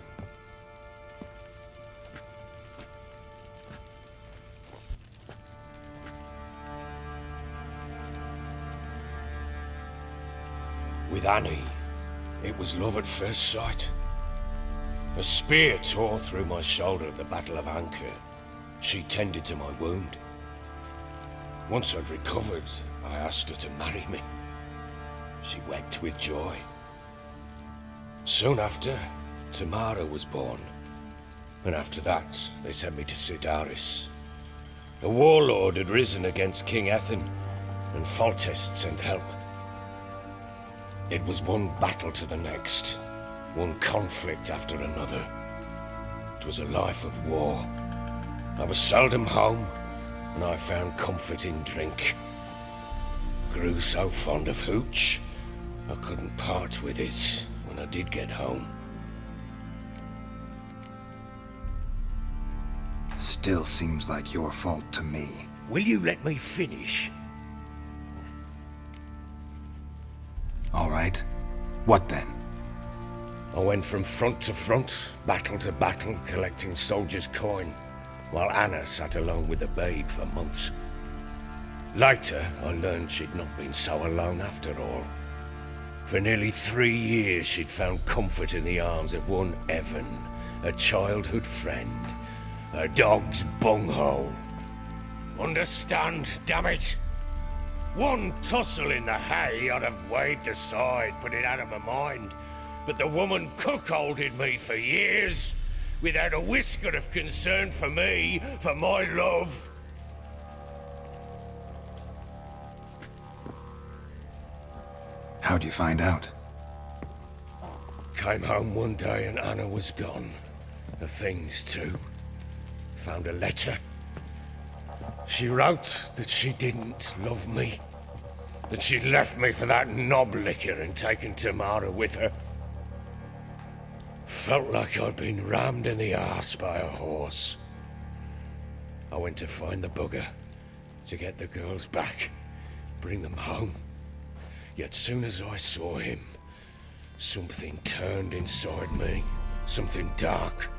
With Annie, it was love at first sight. A spear tore through my shoulder at the Battle of Anchor. She tended to my wound. Once I'd recovered, I asked her to marry me. She wept with joy. Soon after, Tamara was born. And after that, they sent me to Sidaris. A warlord had risen against King Ethan, and Foltest sent help. It was one battle to the next, one conflict after another. It was a life of war. I was seldom home, and I found comfort in drink. Grew so fond of hooch, I couldn't part with it when I did get home. Still seems like your fault to me. Will you let me finish? All right. What then? I went from front to front, battle to battle, collecting soldiers' coin, while Anna sat alone with the babe for months. Later, I learned she'd not been so alone after all. For nearly 3 years, she'd found comfort in the arms of one Evan, a childhood friend, a dog's bunghole. Understand, damn it? One tussle in the hay I'd have waved aside, put it out of my mind. But the woman cuckolded me for years, without a whisker of concern for me, for my love. How'd you find out? Came home one day and Anna was gone. Her things too. Found a letter. She wrote that she didn't love me. That she'd left me for that knob licker and taken Tamara with her. Felt like I'd been rammed in the arse by a horse. I went to find the bugger, to get the girls back, bring them home. Yet soon as I saw him, something turned inside me, something dark.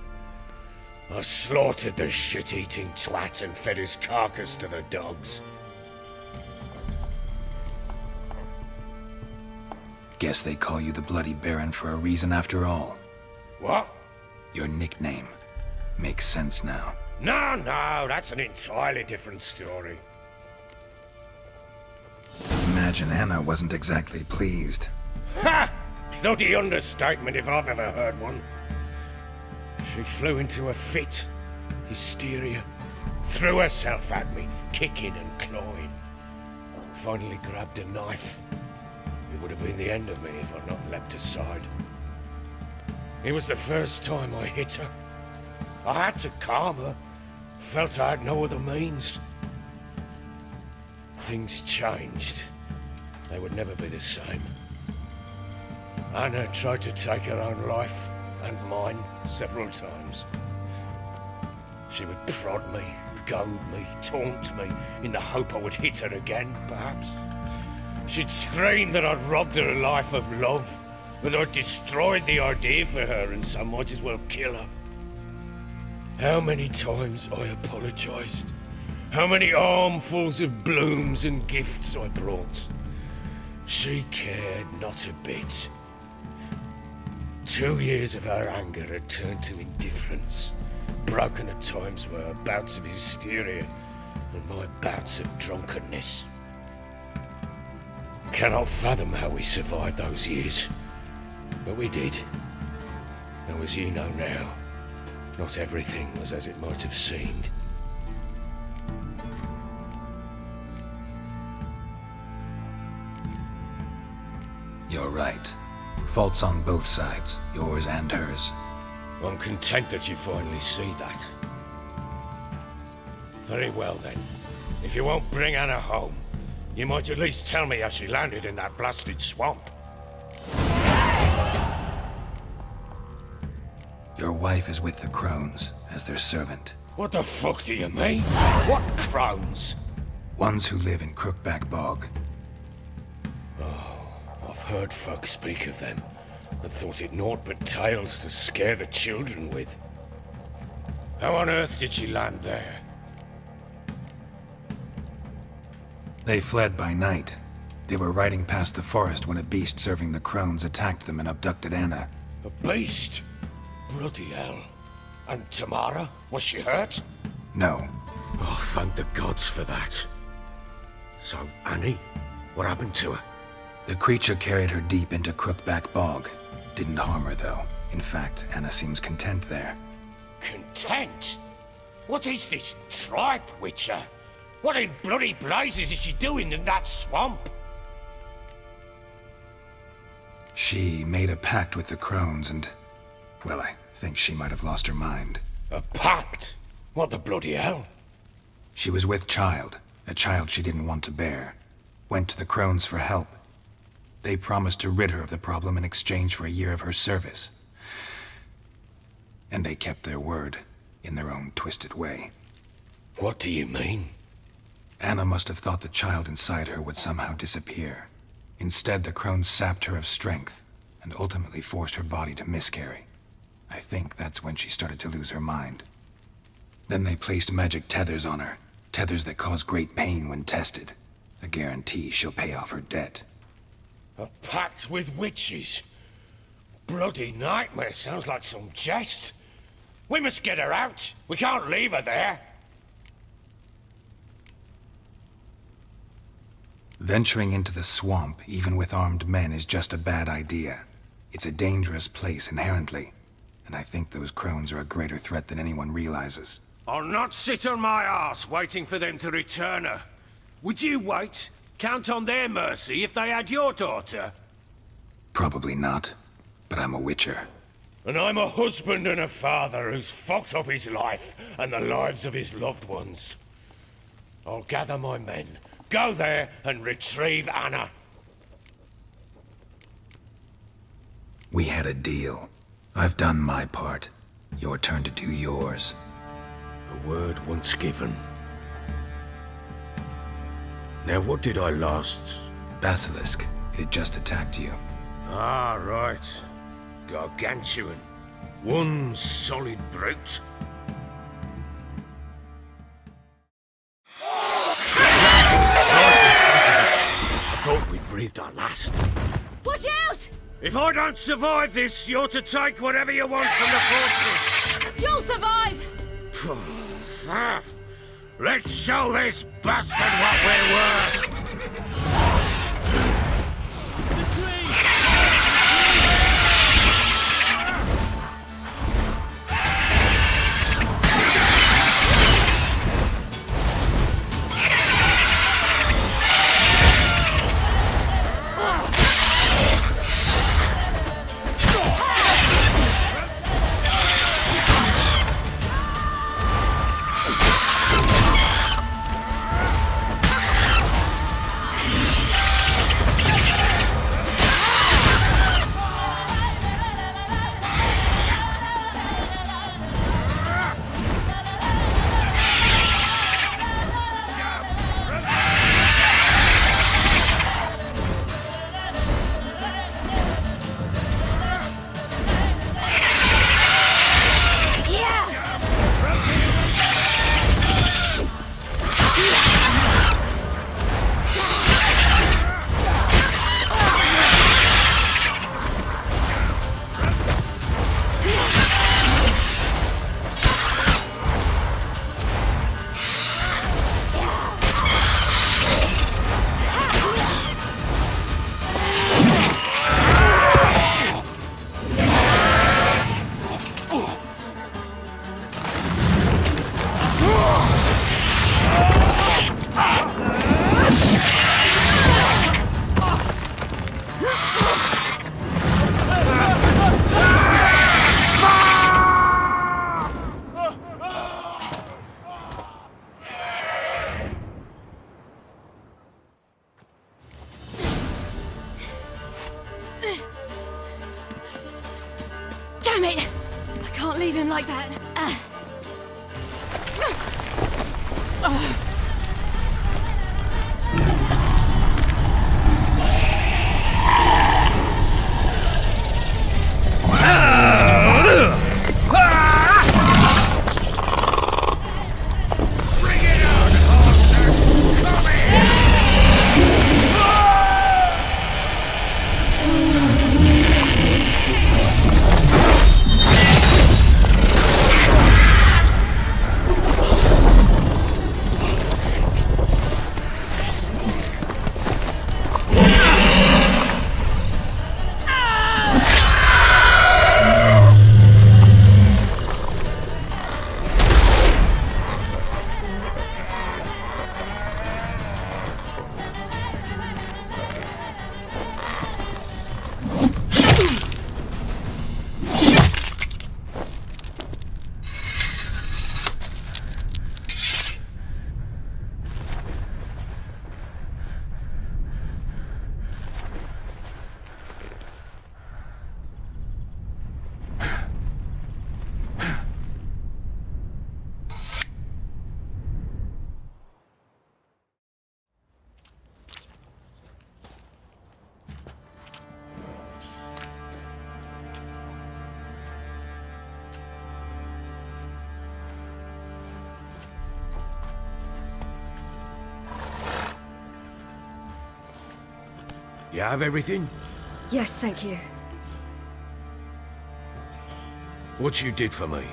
I slaughtered the shit-eating twat and fed his carcass to the dogs. Guess they call you the Bloody Baron for a reason after all. What? Your nickname. Makes sense now. No, that's an entirely different story. Imagine Anna wasn't exactly pleased. Ha! Bloody understatement if I've ever heard one. She flew into a fit, hysteria, threw herself at me, kicking and clawing. Finally grabbed a knife. It would have been the end of me if I'd not leapt aside. It was the first time I hit her. I had to calm her. Felt I had no other means. Things changed. They would never be the same. Anna tried to take her own life, and mine, several times. She would prod me, goad me, taunt me, in the hope I would hit her again, perhaps. She'd scream that I'd robbed her life of love, that I'd destroyed the idea for her and so might as well kill her. How many times I apologized. How many armfuls of blooms and gifts I brought. She cared not a bit. 2 years of her anger had turned to indifference, broken at times by her bouts of hysteria and my bouts of drunkenness. Cannot fathom how we survived those years, but we did. Though as you know now, not everything was as it might have seemed. You're right. Faults on both sides, yours and hers. I'm content that you finally see that. Very well then. If you won't bring Anna home, you might at least tell me how she landed in that blasted swamp. Your wife is with the Crones, as their servant. What the fuck do you mean? What Crones? Ones who live in Crookback Bog. I've heard folk speak of them, and thought it naught but tales to scare the children with. How on earth did she land there? They fled by night. They were riding past the forest when a beast serving the Crones attacked them and abducted Anna. A beast? Bloody hell. And Tamara? Was she hurt? No. Oh, thank the gods for that. So, Annie? What happened to her? The creature carried her deep into Crookback Bog. Didn't harm her, though. In fact, Anna seems content there. Content? What is this tripe, Witcher? What in bloody blazes is she doing in that swamp? She made a pact with the Crones and... well, I think she might have lost her mind. A pact? What the bloody hell? She was with child, a child she didn't want to bear. Went to the Crones for help. They promised to rid her of the problem in exchange for a year of her service. And they kept their word. in their own twisted way. What do you mean? Anna must have thought the child inside her would somehow disappear. Instead, the Crones sapped her of strength and ultimately forced her body to miscarry. I think that's when she started to lose her mind. Then they placed magic tethers on her, tethers that cause great pain when tested. A guarantee she'll pay off her debt. A pact with witches? Bloody nightmare, sounds like some jest. We must get her out. We can't leave her there. Venturing into the swamp, even with armed men, is just a bad idea. It's a dangerous place inherently, and I think those Crones are a greater threat than anyone realizes. I'll not sit on my arse waiting for them to return her. Would you wait? Count on their mercy if they had your daughter? Probably not, but I'm a witcher. And I'm a husband and a father who's fucked up his life and the lives of his loved ones. I'll gather my men, go there and retrieve Anna. We had a deal. I've done my part. Your turn to do yours. A word once given. Now what did I last... Basilisk. It had just attacked you. Ah, right. Gargantuan. One solid brute. I thought we'd breathed our last. Watch out! If I don't survive this, you're to take whatever you want from the fortress. You'll survive! Let's show this bastard what we're worth. Damn it! I can't leave him like that. You have everything? Yes, thank you. What you did for me,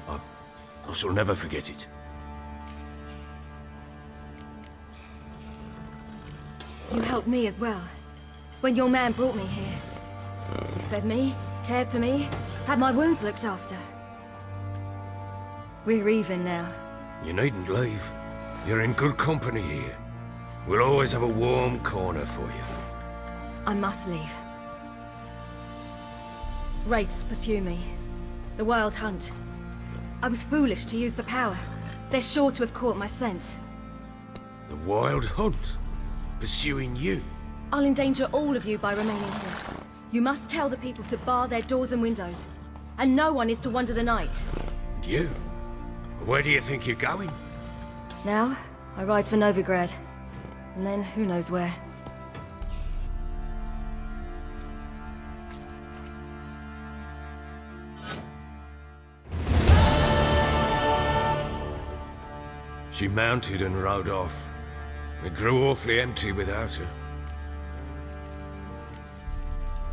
I shall never forget it. You helped me as well. When your man brought me here. You fed me, cared for me, had my wounds looked after. We're even now. You needn't leave. You're in good company here. We'll always have a warm corner for you. I must leave. Wraiths pursue me. The Wild Hunt. I was foolish to use the power. They're sure to have caught my scent. The Wild Hunt? Pursuing you? I'll endanger all of you by remaining here. You must tell the people to bar their doors and windows. And no one is to wander the night. And you? Where do you think you're going? Now, I ride for Novigrad. And then, who knows where. She mounted and rode off. It grew awfully empty without her.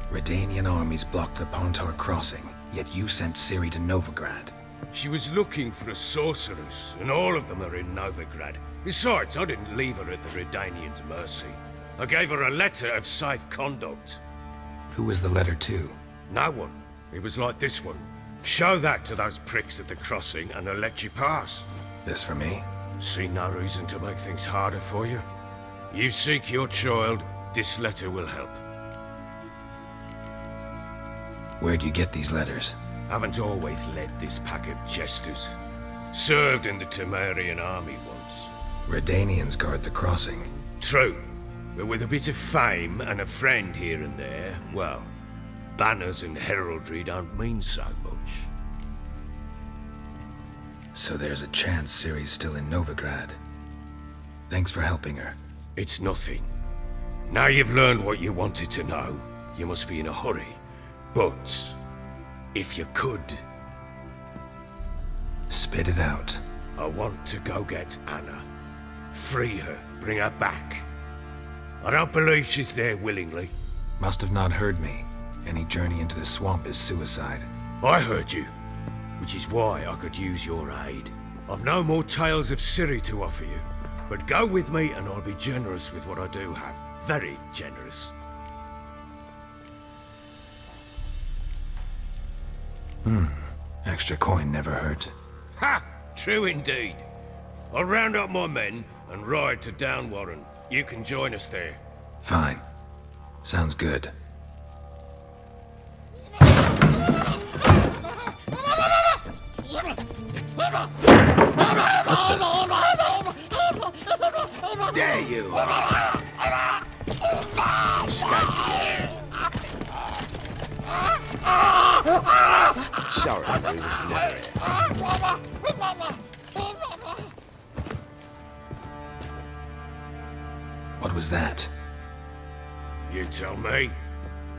Redanian armies blocked the Pontar crossing, yet you sent Ciri to Novigrad. She was looking for a sorceress, and all of them are in Novigrad. Besides, I didn't leave her at the Redanians' mercy. I gave her a letter of safe conduct. Who was the letter to? No one. It was like this one. Show that to those pricks at the crossing, and they'll let you pass. This for me? See no reason to make things harder for you. You seek your child, this letter will help. Where'd you get these letters? Haven't always led this pack of jesters. Served in the Temerian army once. Redanians guard the crossing. True, but with a bit of fame and a friend here and there, well, banners and heraldry don't mean so much. So there's a chance Ciri's still in Novigrad. Thanks for helping her. It's nothing. Now you've learned what you wanted to know, you must be in a hurry. But, if you could... Spit it out. I want to go get Anna. Free her, bring her back. I don't believe she's there willingly. Must have not heard me. Any journey into the swamp is suicide. I heard you, which is why I could use your aid. I've no more tales of Ciri to offer you, but go with me and I'll be generous with what I do have. Very generous. Extra coin never hurt. Ha! True indeed. I'll round up my men and ride to Downwarren. You can join us there. Fine. Sounds good. There you are. Sorry, we was never here. What was that? You tell me.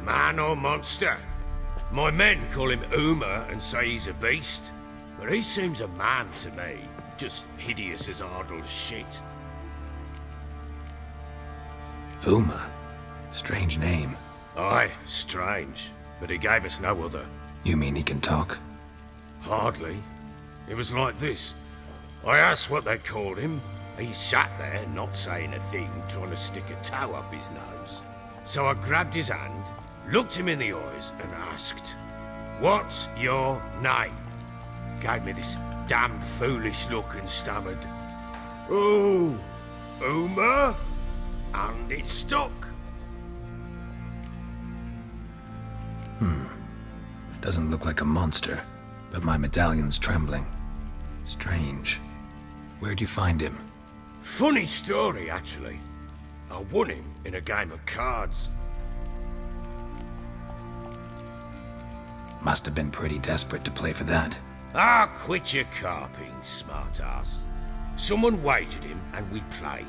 Man or monster? My men call him Uma and say he's a beast. But he seems a man to me. Just hideous as Ardle's shit. Uma? Strange name. Aye, strange. But he gave us no other. You mean he can talk? Hardly. It was like this. I asked what they called him. He sat there, not saying a thing, trying to stick a toe up his nose. So I grabbed his hand, looked him in the eyes, and asked, "What's your name?" Gave me this damn foolish look and stammered, "Oh, Uma?" And it stuck. Doesn't look like a monster, but my medallion's trembling. Strange. Where'd you find him? Funny story, actually. I won him in a game of cards. Must have been pretty desperate to play for that. Ah, quit your carping, smartass. Someone wagered him and we played.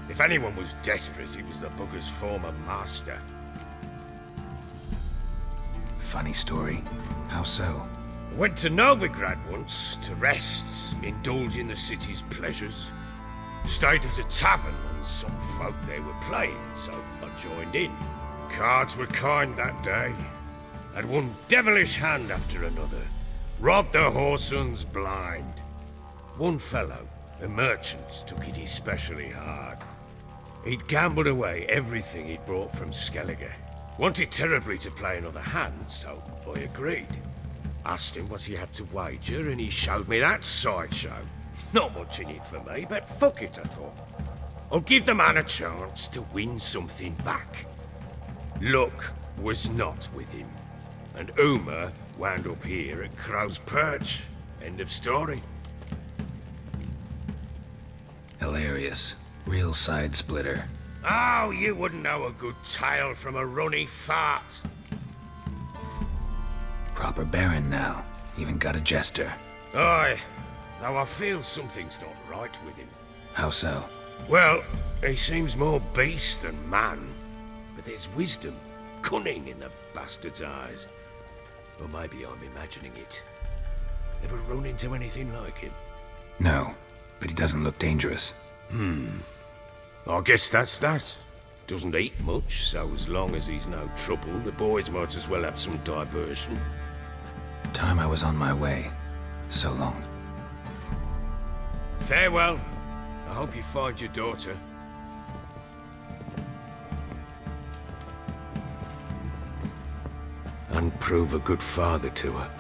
If anyone was desperate, he was the bugger's former master. Funny story. How so? I went to Novigrad once to rest, indulge in the city's pleasures. Stayed at a tavern and some folk they were playing, so I joined in. Cards were kind that day. Had one devilish hand after another. Robbed the whoresons blind. One fellow, a merchant, took it especially hard. He'd gambled away everything he'd brought from Skellige. Wanted terribly to play another hand, so I agreed. Asked him what he had to wager, and he showed me that sideshow. Not much in it for me, but fuck it, I thought. I'll give the man a chance to win something back. Luck was not with him, and Uma wound up here at Crow's Perch. End of story. Hilarious. Real side splitter. Oh, you wouldn't know a good tale from a runny fart. Proper baron now. Even got a jester. Aye, though I feel something's not right with him. How so? Well, he seems more beast than man. But there's wisdom, cunning in the bastard's eyes. Or maybe I'm imagining it. Ever run into anything like him? No, but he doesn't look dangerous. I guess that's that. Doesn't eat much, so as long as he's no trouble, the boys might as well have some diversion. Time I was on my way. So long. Farewell. I hope you find your daughter. And prove a good father to her.